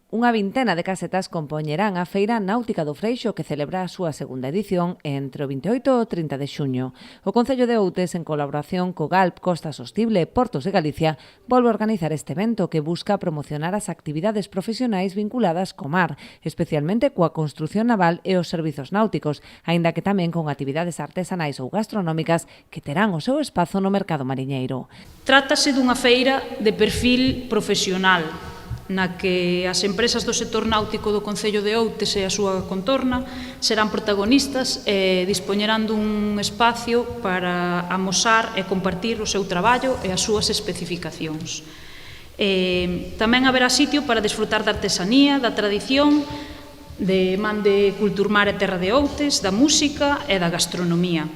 Unha vintena de casetas compoñerán a Feira Náutica do Freixo, que celebra a súa segunda edición entre o 28 e o 30 de xuño. O Concello de Outes, en colaboración co GALP Costa Sostible e Portos de Galicia, volve a organizar este evento que busca promocionar as actividades profesionais vinculadas co mar, especialmente coa construción naval e os servizos náuticos, aínda que tamén con actividades artesanais ou gastronómicas que terán o seu espazo no mercado mariñeiro. Trátase dunha feira de perfil profesional, na que as empresas do sector náutico do Concello de Outes e a súa contorna serán protagonistas e dispoñerán dun espacio para amosar e compartir o seu traballo e as súas especificacións. Tamén haberá sitio para desfrutar da artesanía, da tradición, de man de Culturmar e Terra de Outes, da música e da gastronomía.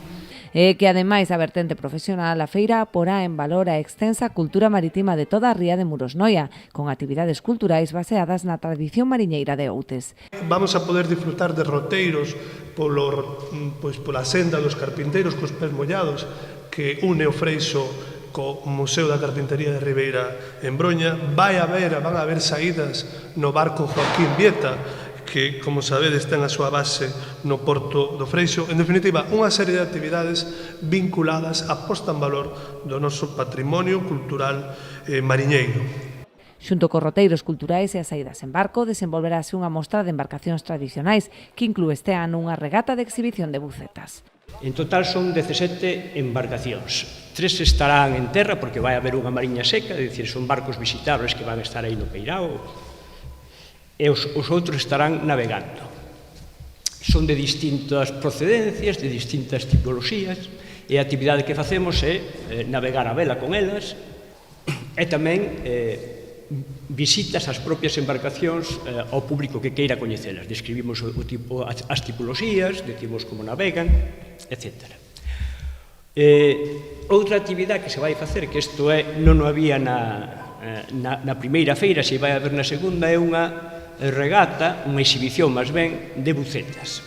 E que, ademais da vertente profesional, a feira porá en valor a extensa cultura marítima de toda a ría de Murosnoia, con actividades culturais baseadas na tradición mariñeira de Outes. Vamos a poder disfrutar de roteiros pola senda dos carpinteiros cos pés mollados, que une o Freixo co Museo da Carpintería de Ribeira en Broña. Van a haber saídas no barco Joaquín Vieta, que, como sabedes, ten a súa base no Porto do Freixo. En definitiva, unha serie de actividades vinculadas á posta en valor do noso patrimonio cultural mariñeiro. Xunto cos roteiros culturais e as saídas en barco, desenvolverase unha mostra de embarcacións tradicionais que inclúe este ano unha regata de exhibición de bucetas. En total son 17 embarcacións. 3 estarán en terra porque vai haber unha mariña seca, é dicir, son barcos visitables que van estar aí no peirao, e os outros estarán navegando. Son de distintas procedencias, de distintas tipoloxías, e a actividade que facemos é navegar a vela con elas e tamén visitas ás propias embarcacións ao público que queira coñecelas. Describimos as tipoloxías, decimos como navegan, etc. Outra actividade que se vai facer, que isto non o había na primeira feira, se vai haber na segunda, é unha regata, unha exhibición máis ben, de bucetas.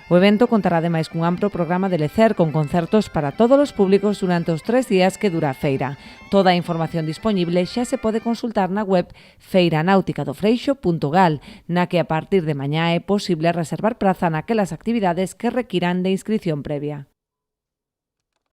O evento contará ademais cun amplo programa de lecer con concertos para todos os públicos durante os 3 días que dura a feira. Toda a información disponible xa se pode consultar na web feiranauticaDoFreixo.gal, na que a partir de mañá é posible reservar praza naquelas actividades que requiran de inscrición previa.